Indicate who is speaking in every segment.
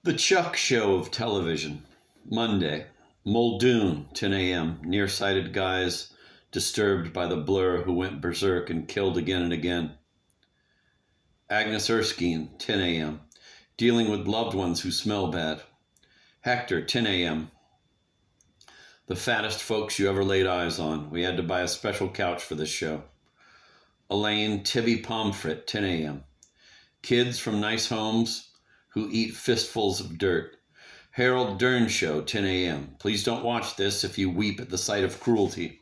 Speaker 1: The Chuck Show of television. Monday. Muldoon, 10 a.m. Nearsighted guys disturbed by the blur who went berserk and killed again and again. Agnes Erskine, 10 a.m. Dealing with loved ones who smell bad. Hector, 10 a.m. The fattest folks you ever laid eyes on. We had to buy a special couch for this show. Elaine Tibby Pomfret, 10 a.m. Kids from nice homes who eat fistfuls of dirt. Harold Dern Show, 10 a.m. Please don't watch this if you weep at the sight of cruelty.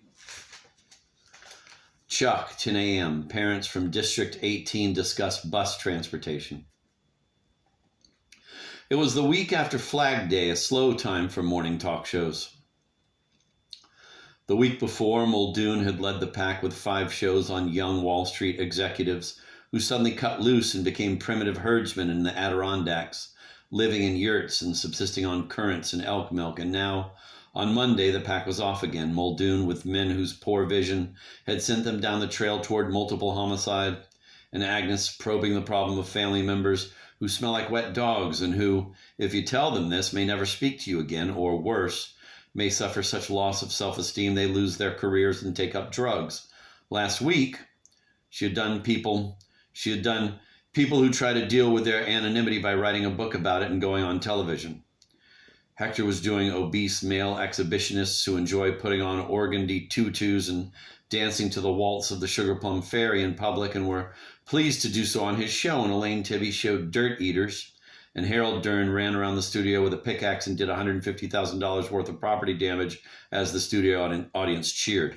Speaker 1: Chuck, 10 a.m. Parents from District 18 discuss bus transportation. It was the week after Flag Day, a slow time for morning talk shows. The week before, Muldoon had led the pack with 5 shows on young Wall Street executives who suddenly cut loose and became primitive herdsmen in the Adirondacks, living in yurts and subsisting on currants and elk milk. And now, on Monday, the pack was off again, Muldoon with men whose poor vision had sent them down the trail toward multiple homicide, and Agnes probing the problem of family members who smell like wet dogs and who, if you tell them this, may never speak to you again, or worse, may suffer such loss of self-esteem they lose their careers and take up drugs. Last week, she had done people who try to deal with their anonymity by writing a book about it and going on television. Hector was doing obese male exhibitionists who enjoy putting on organdy tutus and dancing to the waltz of the Sugar Plum Fairy in public and were pleased to do so on his show. And Elaine Tibby showed Dirt Eaters, and Harold Dern ran around the studio with a pickaxe and did $150,000 worth of property damage as the studio audience cheered.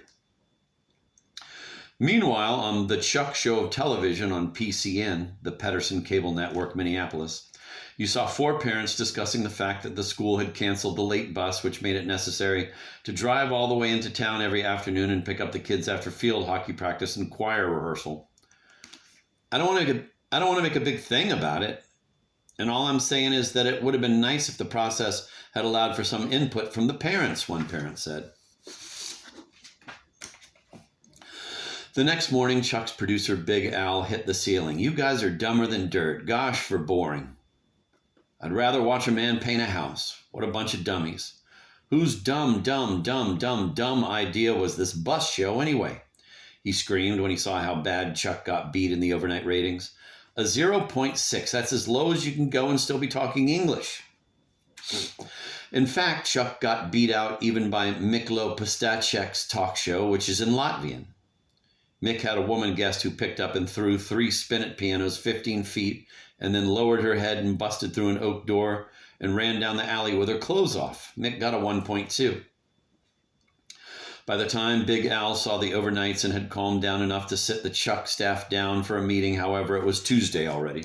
Speaker 1: Meanwhile, on the Chuck Show of television on PCN, the Pedersen Cable Network, Minneapolis, you saw 4 parents discussing the fact that the school had canceled the late bus, which made it necessary to drive all the way into town every afternoon and pick up the kids after field hockey practice and choir rehearsal. I don't want to make a big thing about it, and all I'm saying is that it would have been nice if the process had allowed for some input from the parents, one parent said. The next morning, Chuck's producer, Big Al, hit the ceiling. You guys are dumber than dirt. Gosh, for boring. I'd rather watch a man paint a house. What a bunch of dummies. Whose dumb idea was this bus show anyway? He screamed when he saw how bad Chuck got beat in the overnight ratings. A 0.6. That's as low as you can go and still be talking English. In fact, Chuck got beat out even by Miklo Pistacek's talk show, which is in Latvian. Mick had a woman guest who picked up and threw 3 spinet pianos 15 feet and then lowered her head and busted through an oak door and ran down the alley with her clothes off. Mick got a 1.2. By the time Big Al saw the overnights and had calmed down enough to sit the Chuck staff down for a meeting, however, it was Tuesday already.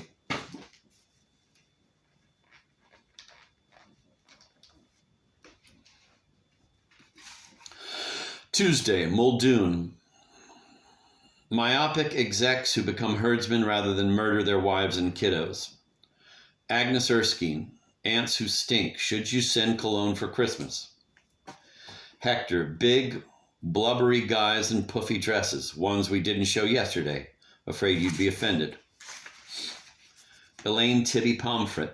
Speaker 1: Tuesday, Muldoon. Myopic execs who become herdsmen rather than murder their wives and kiddos. Agnes Erskine. Ants who stink. Should you send cologne for Christmas? Hector. Big, blubbery guys in puffy dresses. Ones we didn't show yesterday. Afraid you'd be offended. Elaine Tibby Pomfret.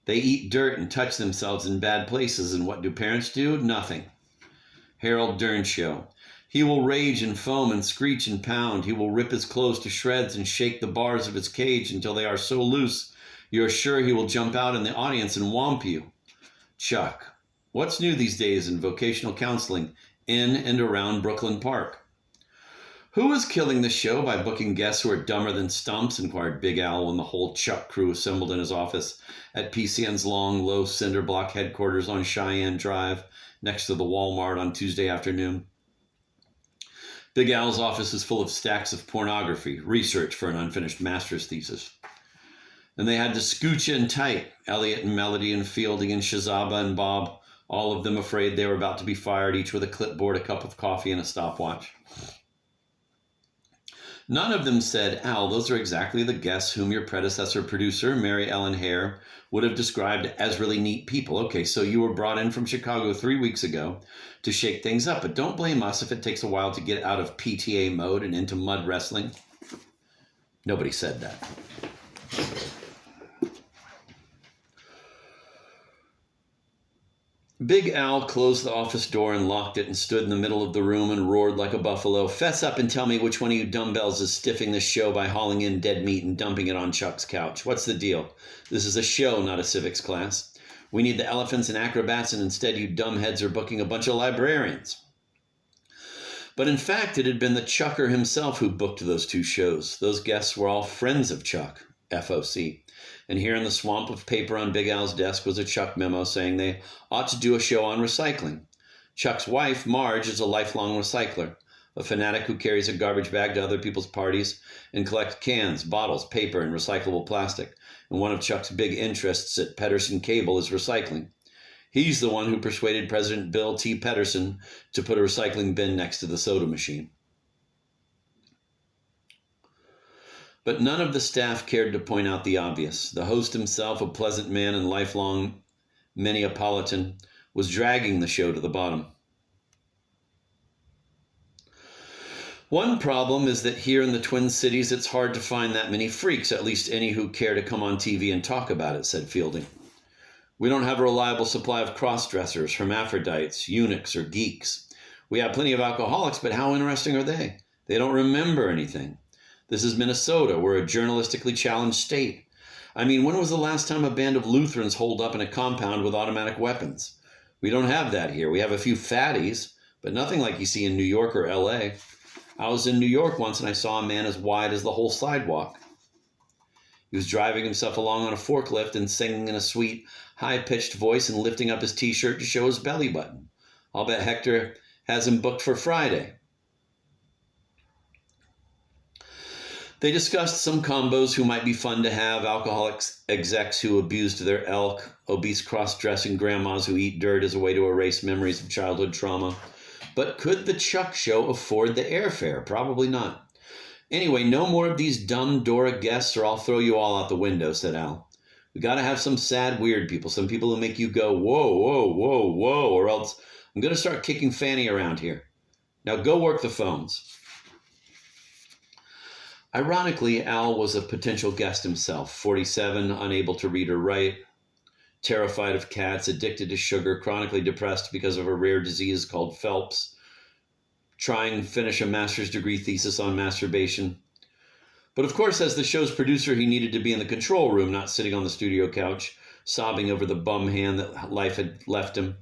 Speaker 1: They eat dirt and touch themselves in bad places, and what do parents do? Nothing. Harold Dern Show. He will rage and foam and screech and pound. He will rip his clothes to shreds and shake the bars of his cage until they are so loose you are sure he will jump out in the audience and whomp you. Chuck. What's new these days in vocational counseling in and around Brooklyn Park? Who is killing the show by booking guests who are dumber than stumps? Inquired Big Al when the whole Chuck crew assembled in his office at PCN's long, low cinder block headquarters on Cheyenne Drive next to the Walmart on Tuesday afternoon. Big Al's office is full of stacks of pornography, research for an unfinished master's thesis. And they had to scooch in tight, Elliot and Melody and Fielding and Shazaba and Bob, all of them afraid they were about to be fired, each with a clipboard, a cup of coffee, and a stopwatch. None of them said, Al, those are exactly the guests whom your predecessor producer, Mary Ellen Hare, would have described as really neat people. Okay, so you were brought in from Chicago 3 weeks ago to shake things up, but don't blame us if it takes a while to get out of PTA mode and into mud wrestling. Nobody said that. Big Al closed the office door and locked it and stood in the middle of the room and roared like a buffalo. "Fess up and tell me which one of you dumbbells is stiffing this show by hauling in dead meat and dumping it on Chuck's couch. What's the deal? This is a show, not a civics class. We need the elephants and acrobats, and instead you dumbheads are booking a bunch of librarians." But in fact, it had been the Chucker himself who booked those two shows. Those guests were all friends of Chuck, FOC. And here in the swamp of paper on Big Al's desk was a Chuck memo saying they ought to do a show on recycling. Chuck's wife, Marge, is a lifelong recycler, a fanatic who carries a garbage bag to other people's parties and collects cans, bottles, paper, and recyclable plastic. And one of Chuck's big interests at Pedersen Cable is recycling. He's the one who persuaded President Bill T. Pedersen to put a recycling bin next to the soda machine. But none of the staff cared to point out the obvious. The host himself, a pleasant man and lifelong Minneapolitan, was dragging the show to the bottom. One problem is that here in the Twin Cities, it's hard to find that many freaks, at least any who care to come on TV and talk about it, said Fielding. We don't have a reliable supply of cross-dressers, hermaphrodites, eunuchs, or geeks. We have plenty of alcoholics, but how interesting are they? They don't remember anything. This is Minnesota. We're a journalistically challenged state. I mean, when was the last time a band of Lutherans holed up in a compound with automatic weapons? We don't have that here. We have a few fatties, but nothing like you see in New York or LA. I was in New York once and I saw a man as wide as the whole sidewalk. He was driving himself along on a forklift and singing in a sweet, high-pitched voice and lifting up his t-shirt to show his belly button. I'll bet Hector has him booked for Friday. They discussed some combos who might be fun to have, alcoholics execs who abused their elk, obese cross-dressing grandmas who eat dirt as a way to erase memories of childhood trauma. But could the Chuck show afford the airfare? Probably not. Anyway, no more of these dumb Dora guests or I'll throw you all out the window, said Al. We got to have some sad, weird people, some people who make you go, whoa, whoa, whoa, whoa, or else I'm going to start kicking Fanny around here. Now go work the phones. Ironically, Al was a potential guest himself, 47, unable to read or write, terrified of cats, addicted to sugar, chronically depressed because of a rare disease called Phelps, trying to finish a master's degree thesis on masturbation. But of course, as the show's producer, he needed to be in the control room, not sitting on the studio couch, sobbing over the bum hand that life had left him.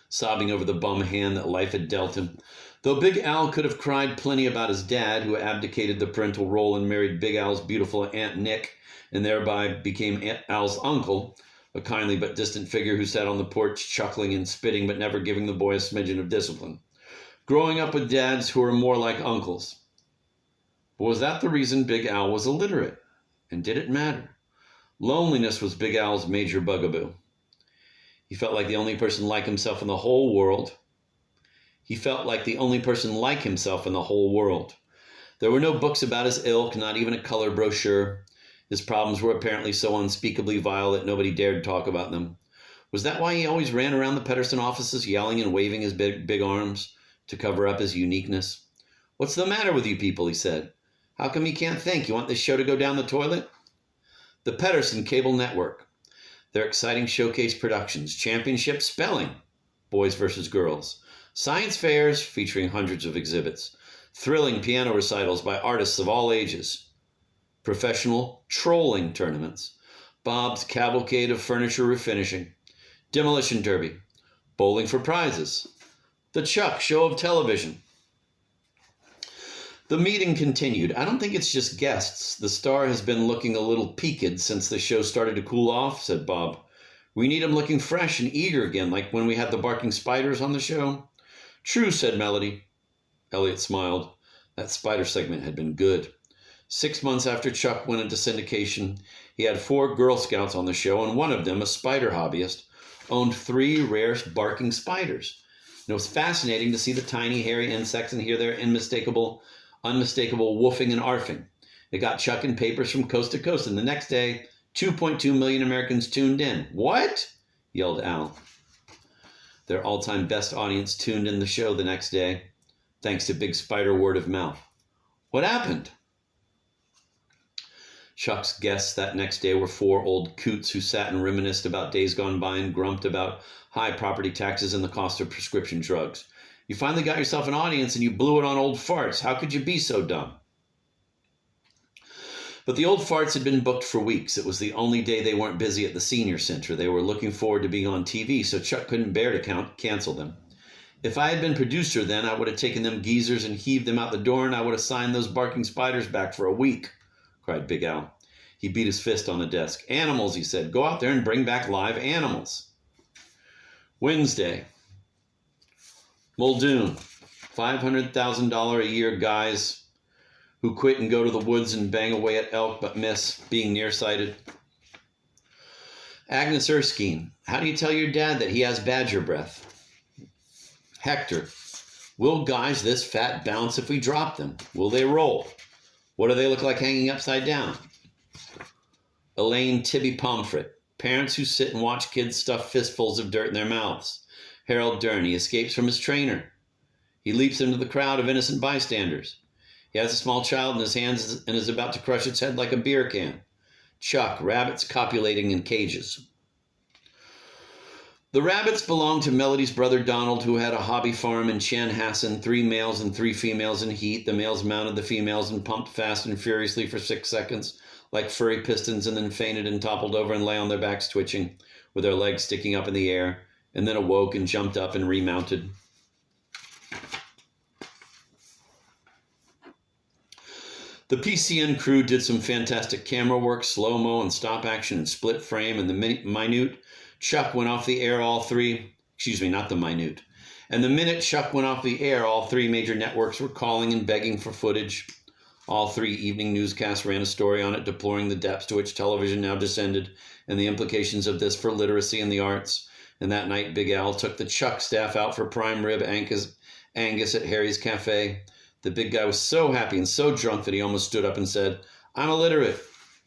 Speaker 1: Sobbing over the bum hand that life had dealt him. Though Big Al could have cried plenty about his dad, who abdicated the parental role and married Big Al's beautiful Aunt Nick, and thereby became Aunt Al's uncle, a kindly but distant figure who sat on the porch chuckling and spitting but never giving the boy a smidgen of discipline. Growing up with dads who were more like uncles. But was that the reason Big Al was illiterate? And did it matter? Loneliness was Big Al's major bugaboo. He felt like the only person like himself in the whole world. There were no books about his ilk, not even a color brochure. His problems were apparently so unspeakably vile that nobody dared talk about them. Was that why he always ran around the Pedersen offices yelling and waving his big arms to cover up his uniqueness? What's the matter with you people, he said. How come you can't think? You want this show to go down the toilet? The Pedersen Cable Network. Their exciting showcase productions. Championship spelling. Boys versus girls. Science fairs featuring hundreds of exhibits. Thrilling piano recitals by artists of all ages. Professional trolling tournaments. Bob's cavalcade of furniture refinishing. Demolition derby. Bowling for prizes. The Chuck Show of Television. The meeting continued. I don't think it's just guests. The star has been looking a little peaked since the show started to cool off, said Bob. We need him looking fresh and eager again, like when we had the barking spiders on the show. True, said Melody. Elliot smiled. That spider segment had been good. 6 months after Chuck went into syndication, he had 4 Girl Scouts on the show, and one of them, a spider hobbyist, owned 3 rare barking spiders. And it was fascinating to see the tiny, hairy insects and hear their unmistakable woofing and arfing. It got Chuck in papers from coast to coast, and the next day, 2.2 million Americans tuned in. What? Yelled Al. Their all-time best audience tuned in the show the next day, thanks to Big Spider word of mouth. What happened? Chuck's guests that next day were 4 old coots who sat and reminisced about days gone by and grumped about high property taxes and the cost of prescription drugs. You finally got yourself an audience and you blew it on old farts. How could you be so dumb? But the old farts had been booked for weeks. It was the only day they weren't busy at the senior center. They were looking forward to being on TV, so Chuck couldn't bear to cancel them. If I had been producer then, I would have taken them geezers and heaved them out the door, and I would have signed those barking spiders back for a week, cried Big Al. He beat his fist on the desk. Animals, he said. Go out there and bring back live animals. Wednesday. Muldoon. $500,000 a year guys who quit and go to the woods and bang away at elk but miss, being nearsighted. Agnes Erskine. How do you tell your dad that he has badger breath? Hector. Will guys this fat bounce if we drop them? Will they roll? What do they look like hanging upside down? Elaine Tibby Pomfret. Parents who sit and watch kids stuff fistfuls of dirt in their mouths. Harold Dern. He escapes from his trainer. He leaps into the crowd of innocent bystanders. He has a small child in his hands and is about to crush its head like a beer can. Chuck. Rabbits copulating in cages. The rabbits belonged to Melody's brother Donald, who had a hobby farm in Chanhassen, 3 males and 3 females in heat. The males mounted the females and pumped fast and furiously for 6 seconds, like furry pistons, and then fainted and toppled over and lay on their backs twitching, with their legs sticking up in the air, and then awoke and jumped up and remounted. The PCN crew did some fantastic camera work, slow-mo and stop action and split frame, and the minute Chuck went off the air, all 3, not the minute. And the minute Chuck went off the air, all 3 major networks were calling and begging for footage. All 3 evening newscasts ran a story on it, deploring the depths to which television now descended and the implications of this for literacy and the arts. And that night, Big Al took the Chuck staff out for prime rib Angus at Harry's Cafe. The big guy was so happy and so drunk that he almost stood up and said, I'm illiterate,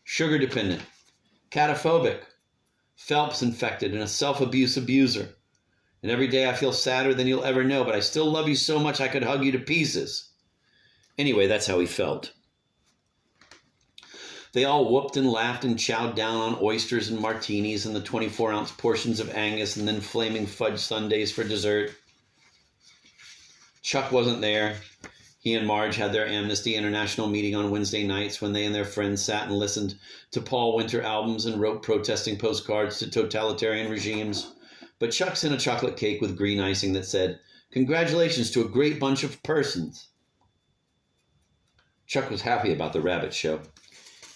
Speaker 1: sugar dependent, cataphobic, Phelps infected, and a self-abuse abuser. And every day I feel sadder than you'll ever know, but I still love you so much I could hug you to pieces. Anyway, that's how he felt. They all whooped and laughed and chowed down on oysters and martinis and the 24-ounce portions of Angus and then flaming fudge sundaes for dessert. Chuck wasn't there. He and Marge had their Amnesty International meeting on Wednesday nights when they and their friends sat and listened to Paul Winter albums and wrote protesting postcards to totalitarian regimes. But Chuck sent a chocolate cake with green icing that said, "Congratulations to a great bunch of persons." Chuck was happy about the rabbit show.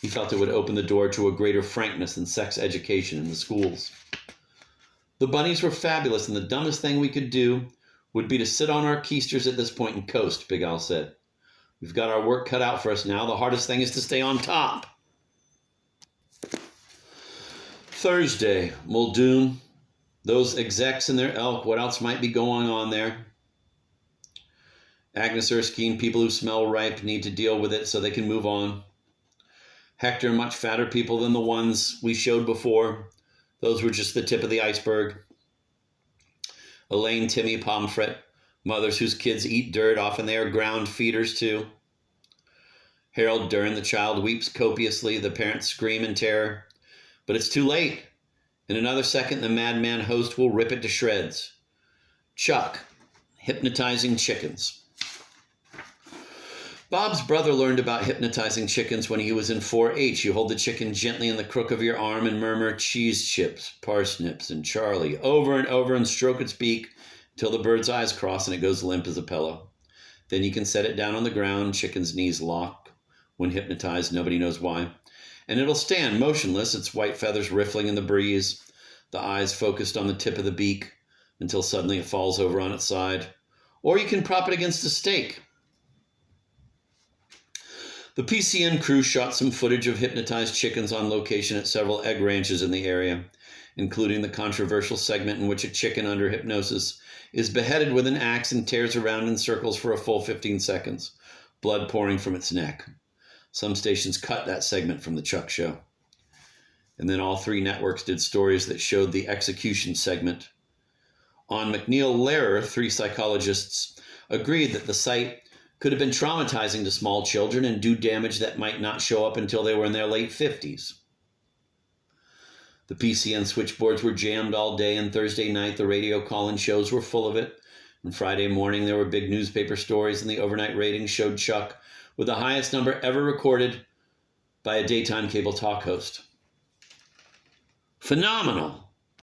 Speaker 1: He felt it would open the door to a greater frankness and sex education in the schools. The bunnies were fabulous, and the dumbest thing we could do would be to sit on our keisters at this point and coast, Big Al said. We've got our work cut out for us now. The hardest thing is to stay on top. Thursday, Muldoon. Those execs and their elk, what else might be going on there? Agnes Erskine, people who smell ripe need to deal with it so they can move on. Hector, much fatter people than the ones we showed before. Those were just the tip of the iceberg. Elaine Timmy Pomfret, mothers whose kids eat dirt, often they are ground feeders too. Harold Dern, the child weeps copiously, the parents scream in terror. But it's too late. In another second, the madman host will rip it to shreds. Chuck, hypnotizing chickens. Bob's brother learned about hypnotizing chickens when he was in 4-H. You hold the chicken gently in the crook of your arm and murmur cheese chips, parsnips, and Charlie over and over and stroke its beak till the bird's eyes cross and it goes limp as a pillow. Then you can set it down on the ground, chicken's knees lock. When hypnotized, nobody knows why. And it'll stand motionless, its white feathers riffling in the breeze, the eyes focused on the tip of the beak until suddenly it falls over on its side. Or you can prop it against a stake. The PCN crew shot some footage of hypnotized chickens on location at several egg ranches in the area, including the controversial segment in which a chicken under hypnosis is beheaded with an axe and tears around in circles for a full 15 seconds, blood pouring from its neck. Some stations cut that segment from the Chuck show. And then all 3 networks did stories that showed the execution segment. On McNeil Lehrer, 3 psychologists agreed that the sight could have been traumatizing to small children and do damage that might not show up until they were in their late 50s. The PCN switchboards were jammed all day, and Thursday night the radio call-in shows were full of it. And Friday morning there were big newspaper stories, and the overnight ratings showed Chuck with the highest number ever recorded by a daytime cable talk host. Phenomenal!